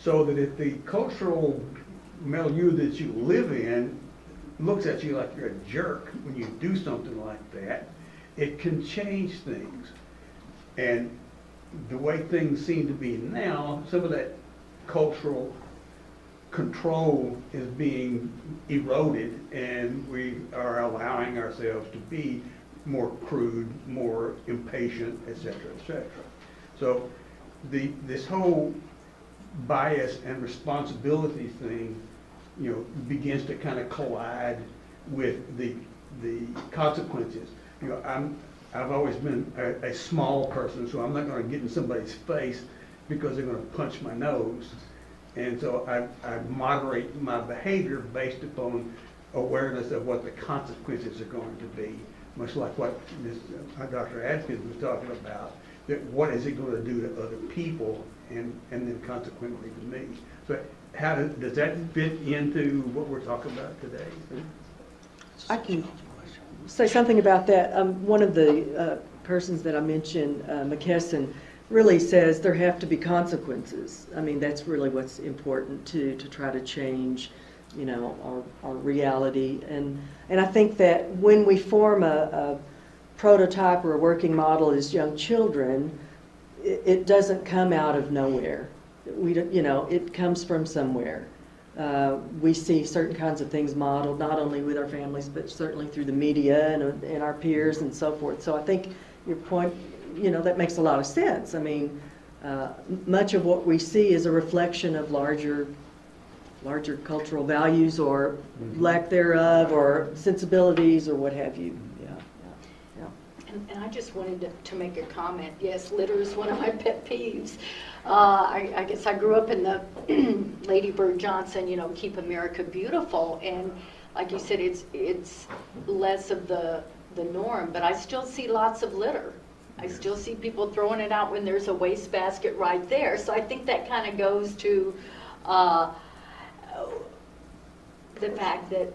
So that if the cultural milieu that you live in looks at you like you're a jerk when you do something like that, it can change things. And the way things seem to be now, some of that cultural control is being eroded, and we are allowing ourselves to be more crude, more impatient, et cetera, et cetera. So this whole bias and responsibility thing, you know, begins to kind of collide with the consequences. You know, I've always been a small person, so I'm not going to get in somebody's face because they're going to punch my nose. And so I moderate my behavior based upon awareness of what the consequences are going to be, much like what Dr. Adkins was talking about, that what is it going to do to other people and then consequently to me. So how does that fit into what we're talking about today? I can say something about that. One of the persons that I mentioned, McKesson, really says there have to be consequences. I mean, that's really what's important to try to change, you know, our reality. And I think that when we form a prototype or a working model as young children, it doesn't come out of nowhere. You know, it comes from somewhere. We see certain kinds of things modeled, not only with our families, but certainly through the media and our peers and so forth. So I think your point, you know, that makes a lot of sense. I mean, much of what we see is a reflection of larger cultural values or lack thereof, or sensibilities, or what have you. And I just wanted to make a comment. Yes, litter is one of my pet peeves. I guess I grew up in the Lady Bird Johnson, you know, Keep America Beautiful, and like you said, it's less of the norm, but I still see lots of litter. I still see people throwing it out when there's a wastebasket right there. So I think that kind of goes to the fact that,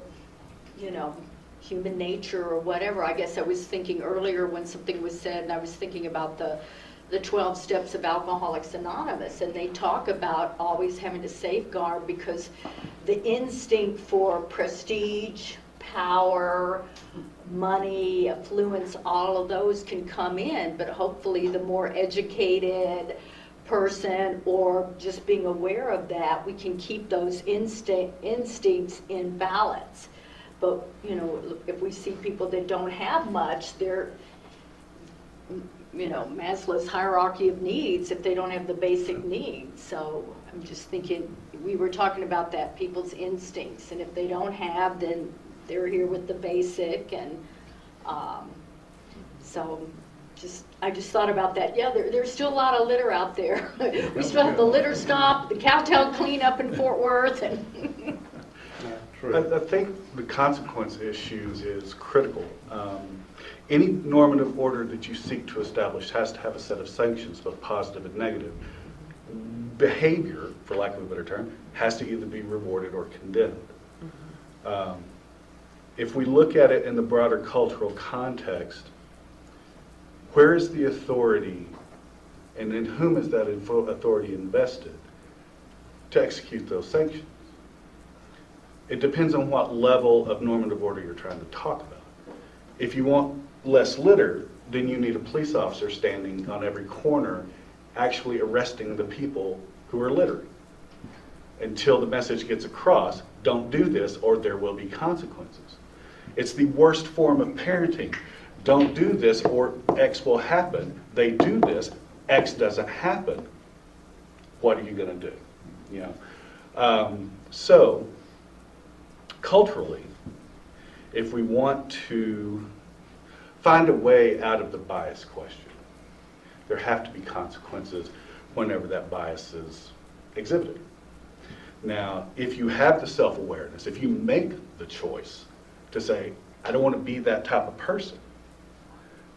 you know, human nature or whatever. I guess I was thinking earlier when something was said, and I was thinking about the 12 steps of Alcoholics Anonymous, and they talk about always having to safeguard because the instinct for prestige, power, money, affluence, all of those can come in, but hopefully the more educated person, or just being aware of that, we can keep those instincts in balance. But, you know, if we see people that don't have much, they're, you know, Maslow's hierarchy of needs if they don't have the basic needs. So I'm just thinking, we were talking about that, people's instincts, and if they don't have, then they're here with the basic, and so I just thought about that. Yeah, there's still a lot of litter out there. We still have the litter stop, the cowtown cleanup in Fort Worth, and I think the consequence issues is critical. Any normative order that you seek to establish has to have a set of sanctions, both positive and negative. Behavior, for lack of a better term, has to either be rewarded or condemned. If we look at it in the broader cultural context, where is the authority, and in whom is that authority invested to execute those sanctions? It depends on what level of normative order you're trying to talk about. If you want less litter, then you need a police officer standing on every corner actually arresting the people who are littering until the message gets across, don't do this or there will be consequences. It's the worst form of parenting. Don't do this or X will happen. They do this, X doesn't happen. What are you going to do? You know? So culturally, if we want to find a way out of the bias question, there have to be consequences whenever that bias is exhibited. Now, if you have the self-awareness, if you make the choice to say, I don't want to be that type of person,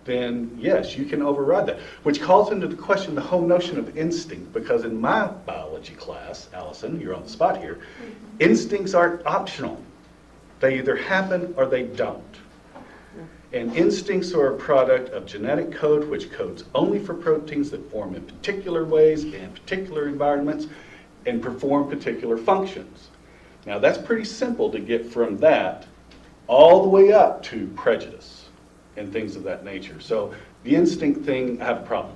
then yes, you can override that. Which calls into the question the whole notion of instinct, because in my biology class, Allison, you're on the spot here, instincts aren't optional. They either happen or they don't. And instincts are a product of genetic code, which codes only for proteins that form in particular ways, in particular environments, and perform particular functions. Now that's pretty simple to get from that all the way up to prejudice and things of that nature. So the instinct thing I have a problem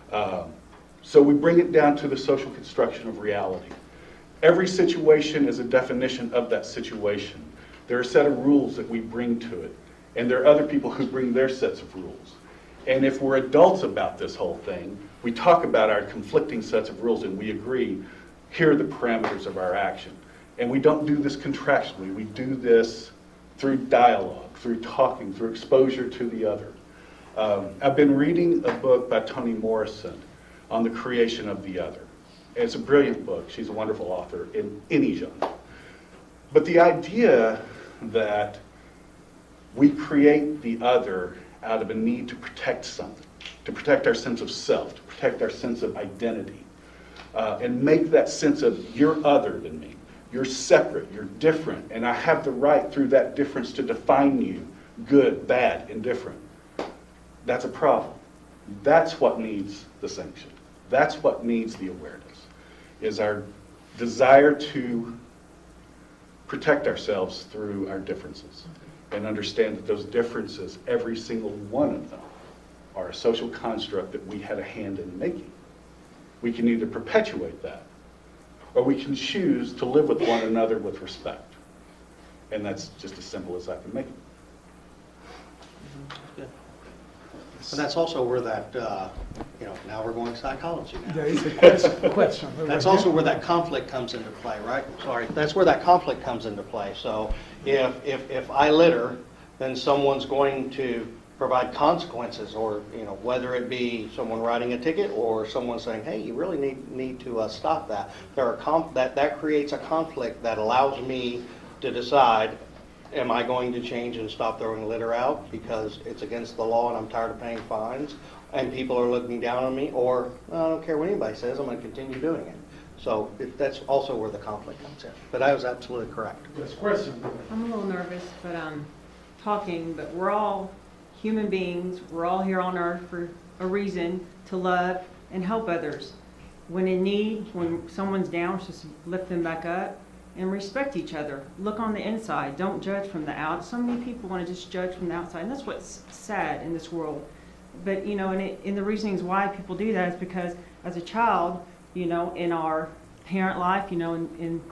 with. So we bring it down to the social construction of reality. Every situation is a definition of that situation. There are a set of rules that we bring to it, and there are other people who bring their sets of rules. And if we're adults about this whole thing, we talk about our conflicting sets of rules and we agree, here are the parameters of our action. And we don't do this contractually, we do this through dialogue, through talking, through exposure to the other. I've been reading a book by Toni Morrison on the creation of the other. It's a brilliant book. She's a wonderful author in any genre. But the idea that we create the other out of a need to protect something, to protect our sense of self, to protect our sense of identity, and make that sense of you're other than me, you're separate, you're different, and I have the right through that difference to define you, good, bad, indifferent. That's a problem. That's what needs the sanction. That's what needs the awareness, is our desire to protect ourselves through our differences and understand that those differences, every single one of them, are a social construct that we had a hand in making. We can either perpetuate that, or we can choose to live with one another with respect. And that's just as simple as I can make it. And that's also where that, now we're going psychology now. There is a question. That's also where that conflict comes into play, right? Sorry, that's where that conflict comes into play. So if I litter, then someone's going to provide consequences, or whether it be someone writing a ticket or someone saying, hey, you really need to stop that. That creates a conflict that allows me to decide, am I going to change and stop throwing litter out because it's against the law and I'm tired of paying fines and people are looking down on me, or I don't care what anybody says, I'm going to continue doing it. So that's also where the conflict comes in. But I was absolutely correct. Yes, question. I'm a little nervous, but I'm talking, but we're all human beings. We're all here on earth for a reason, to love and help others. When in need, when someone's down, just lift them back up and respect each other. Look on the inside. Don't judge from the out. So many people want to just judge from the outside, and that's what's sad in this world. But, and the reasons why people do that is because as a child, in our parent life, in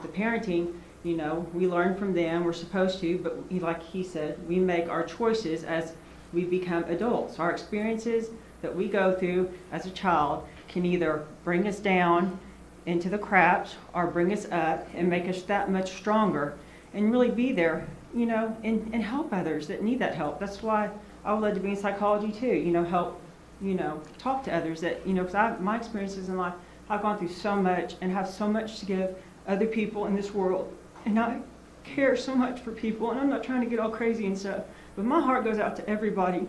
the parenting, we learn from them, we're supposed to, but like he said, we make our choices as we become adults. Our experiences that we go through as a child can either bring us down into the craps or bring us up and make us that much stronger and really be there, and help others that need that help. That's why I would love to be in psychology too, help, talk to others that, because my experiences in life, I've gone through so much and have so much to give other people in this world. And I care so much for people, and I'm not trying to get all crazy and stuff, but my heart goes out to everybody.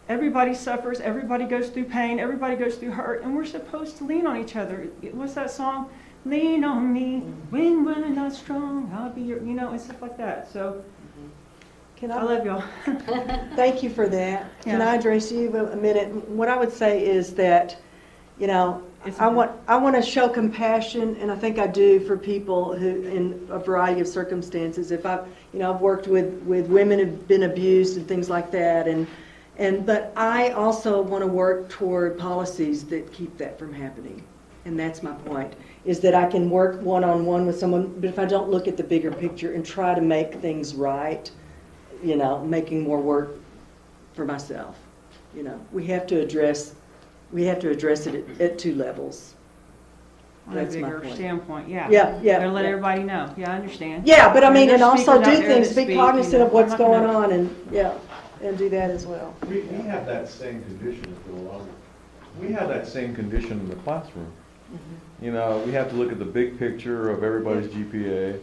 Everybody suffers, everybody goes through pain, everybody goes through hurt, and we're supposed to lean on each other. What's that song? Lean on me, when I'm not strong, I'll be your, and stuff like that. So, I love y'all. Thank you for that. Can Yeah. I address you a minute? What I would say is that, I want to show compassion, and I think I do, for people who, in a variety of circumstances. If I've worked with women who've been abused and things like that, but I also want to work toward policies that keep that from happening. And that's my point, is that I can work one-on-one with someone, but if I don't look at the bigger picture and try to make things right, making more work for myself. We have to address it at two levels. On a That's my bigger point. standpoint, yeah. Yeah. Gotta let everybody know. Yeah, I understand. Yeah, but I mean, There's and also speakers out do there things, that be speak, cognizant of what's I'm not going gonna- on, and do that as well. We have that same condition, Phil. We have that same condition in the classroom. You know, we have to look at the big picture of everybody's GPA,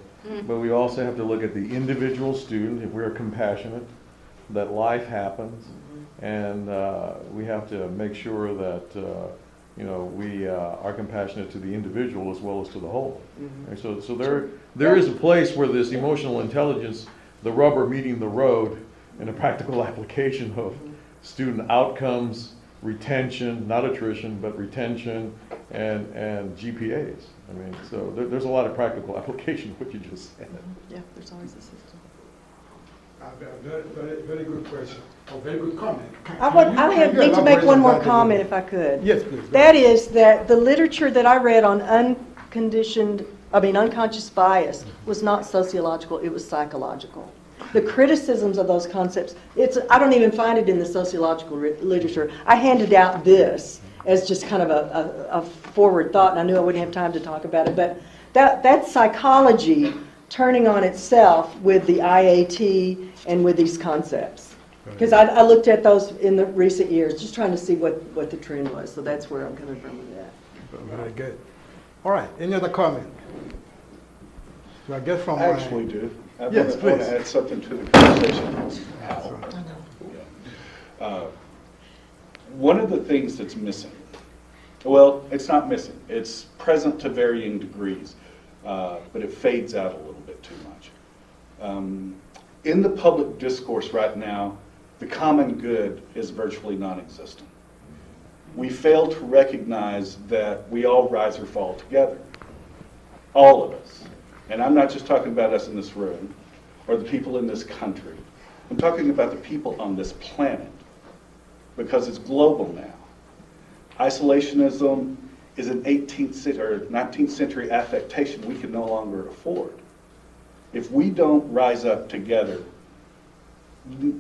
but we also have to look at the individual student, if we're compassionate, that life happens, and we have to make sure that, you know, we are compassionate to the individual as well as to the whole. And so there is a place where this emotional intelligence, the rubber meeting the road, and a practical application of student outcomes, retention, not attrition, but retention, and GPAs. I mean, so there's a lot of practical application of what you just said. Yeah, there's always a system. Very good question, or very good comment. I need to make one more comment if I could. Yes, please. That is that the literature that I read on unconscious bias was not sociological, it was psychological. The criticisms of those concepts, I don't even find it in the sociological literature. I handed out this as just kind of a forward thought, and I knew I wouldn't have time to talk about it, but that's psychology turning on itself with the IAT and with these concepts. Because I looked at those in the recent years, just trying to see what the trend was, so that's where I'm coming from with that. Very good. All right, any other comment? So I guess from I actually do. Yes, I want please. to add something to the conversation. One of the things that's missing, well, it's not missing. It's present to varying degrees, but it fades out a little bit too much. In the public discourse right now, the common good is virtually non-existent. We fail to recognize that we all rise or fall together. All of us. And I'm not just talking about us in this room or the people in this country. I'm talking about the people on this planet, because it's global now. Isolationism is an 18th or 19th century affectation we can no longer afford. If we don't rise up together,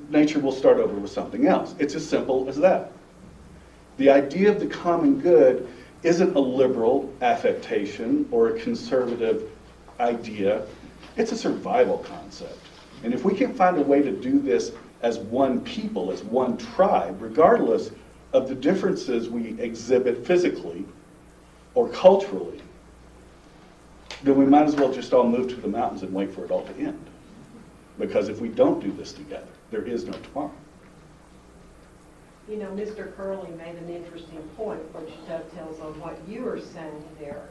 nature will start over with something else. It's as simple as that. The idea of the common good isn't a liberal affectation or a conservative idea. It's a survival concept. And if we can find a way to do this as one people, as one tribe, regardless of the differences we exhibit physically or culturally, then we might as well just all move to the mountains and wait for it all to end. Because if we don't do this together, there is no tomorrow. You know, Mr. Curley made an interesting point, which dovetails on what you were saying there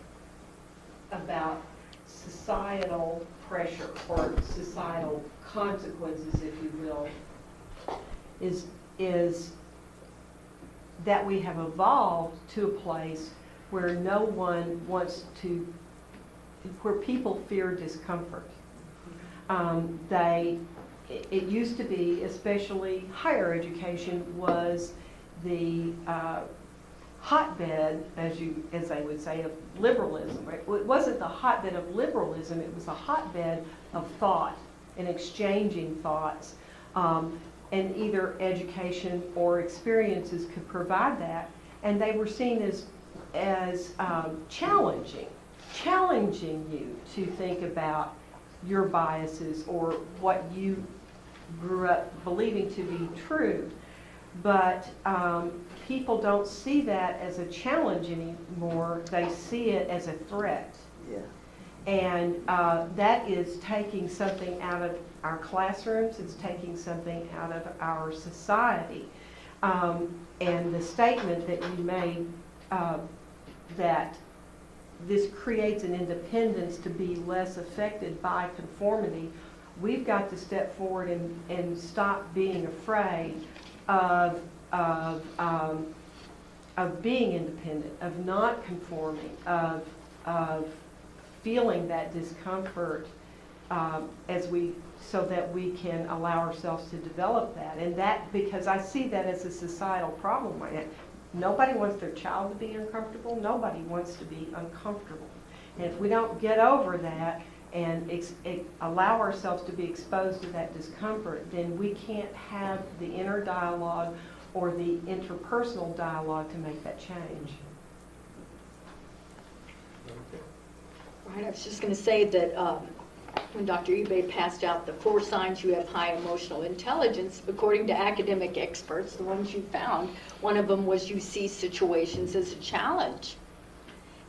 about societal pressure or societal consequences, if you will, is that we have evolved to a place where no one wants to, where people fear discomfort. It used to be, especially higher education, was the hotbed, as they would say, of liberalism. Right? It wasn't the hotbed of liberalism, it was a hotbed of thought and exchanging thoughts. And either education or experiences could provide that. And they were seen as challenging you to think about your biases or what you grew up believing to be true. But people don't see that as a challenge anymore. They see it as a threat. Yeah. And that is taking something out of our classrooms. It's taking something out of our society. And the statement that you made that this creates an independence to be less affected by conformity, we've got to step forward and stop being afraid of being independent, of not conforming, of feeling that discomfort so that we can allow ourselves to develop that. And that, because I see that as a societal problem right now. Nobody wants their child to be uncomfortable. Nobody wants to be uncomfortable. And if we don't get over that and allow ourselves to be exposed to that discomfort, then we can't have the inner dialogue or the interpersonal dialogue to make that change. Right, I was just going to say that when Dr. Ebay passed out the 4 signs you have high emotional intelligence, according to academic experts, the ones you found, one of them was you see situations as a challenge.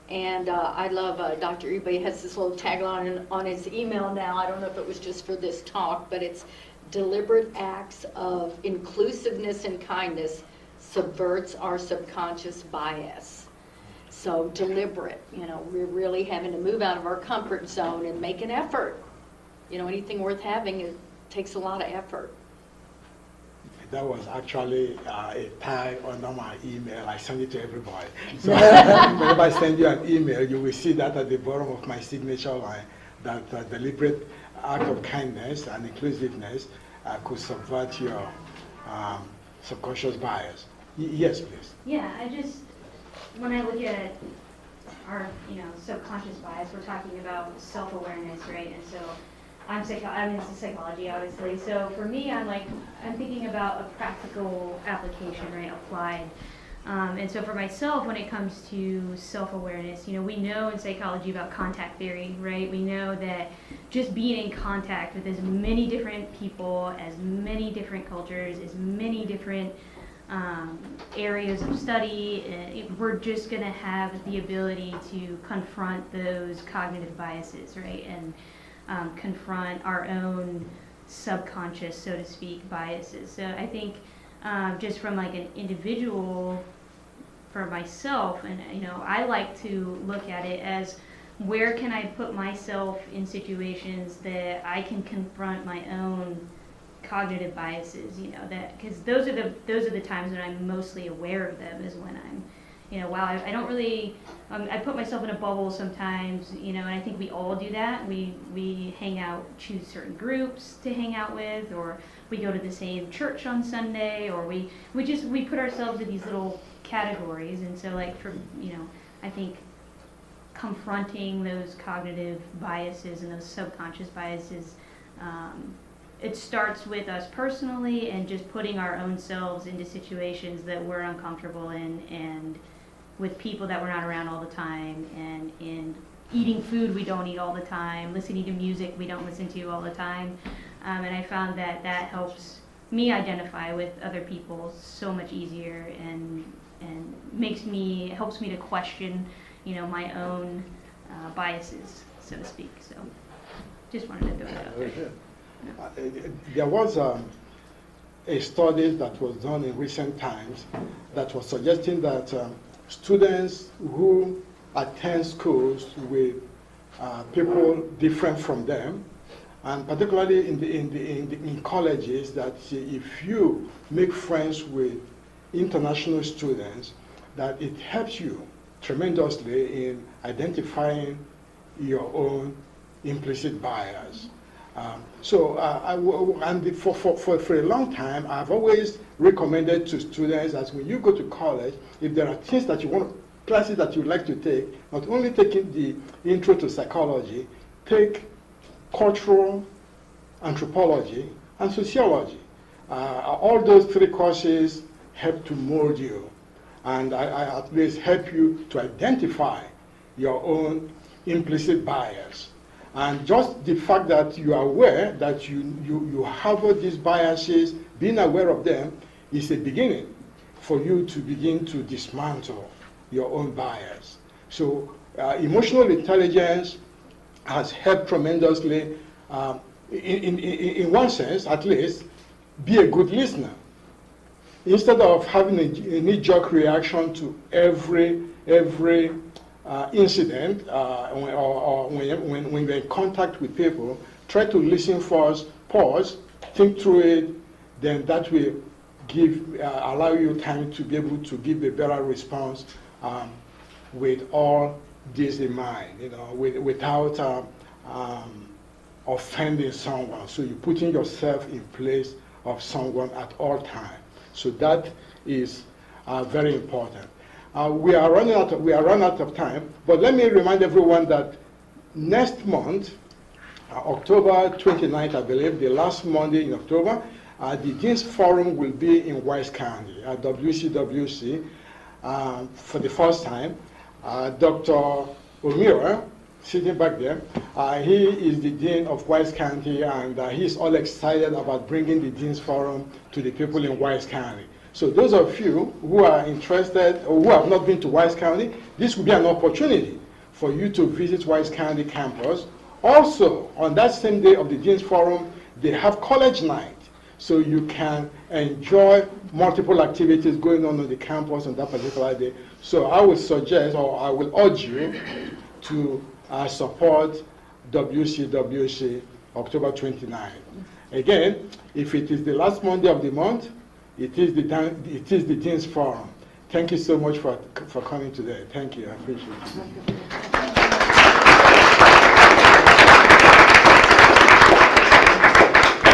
And I love Dr. Ube has this little tagline on his email now. I don't know if it was just for this talk, but it's deliberate acts of inclusiveness and kindness subverts our subconscious bias. So deliberate, we're really having to move out of our comfort zone and make an effort. Anything worth having, it takes a lot of effort. That was actually a tag under my email. I send it to everybody. So whenever I send you an email, you will see that at the bottom of my signature line, that deliberate act of kindness and inclusiveness could subvert your subconscious bias. Yes, please. Yeah, when I look at our, subconscious bias, we're talking about self-awareness, right? And so I'm into psychology, obviously. So for me, I'm thinking about a practical application, right, applied. And so for myself, when it comes to self-awareness, we know in psychology about contact theory, right? We know that just being in contact with as many different people, as many different cultures, as many different areas of study, we're just going to have the ability to confront those cognitive biases, right? And confront our own subconscious, so to speak, biases. So I think just from an individual, for myself, and I like to look at it as where can I put myself in situations that I can confront my own cognitive biases, that because those are the times when I'm mostly aware of them, is when I'm while I don't really, I put myself in a bubble sometimes, and I think we all do that. We hang out, choose certain groups to hang out with, or we go to the same church on Sunday, or we put ourselves in these little categories. And so I think confronting those cognitive biases and those subconscious biases, it starts with us personally and just putting our own selves into situations that we're uncomfortable in, and with people that we're not around all the time, and in eating food we don't eat all the time, listening to music we don't listen to all the time. And I found that helps me identify with other people so much easier, and helps me to question, my own biases, so to speak. So just wanted to throw that out there. There was a study that was done in recent times that was suggesting that students who attend schools with people different from them, and particularly in colleges, that if you make friends with international students, that it helps you tremendously in identifying your own implicit bias. For a long time, I've always recommended to students that when you go to college, if there are things that you want, classes that you like to take, not only taking the intro to psychology, take cultural anthropology and sociology. All those three courses help to mold you, and I at least help you to identify your own implicit bias. And just the fact that you are aware that you harbor these biases, being aware of them, is a beginning for you to begin to dismantle your own bias. So emotional intelligence has helped tremendously, in one sense at least, be a good listener. Instead of having a knee-jerk reaction to every incident, or when you're in contact with people, try to listen first, pause, think through it, then that will allow you time to be able to give a better response with all this in mind, without offending someone. So you're putting yourself in place of someone at all times. So that is very important. We are running out of time, but let me remind everyone that next month, October 29th, I believe, the last Monday in October, the Dean's Forum will be in Wise County at WCWC for the first time. Dr. O'Meara, sitting back there, he is the Dean of Wise County, and he's all excited about bringing the Dean's Forum to the people in Wise County. So those of you who are interested or who have not been to Wise County, this will be an opportunity for you to visit Wise County campus. Also, on that same day of the Dean's Forum, they have college night. So you can enjoy multiple activities going on the campus on that particular day. So I would suggest, or I will urge you to support WCWC October 29. Again, if it is the last Monday of the month, it is the Dean's Forum. Thank you so much for coming today. Thank you. I appreciate it.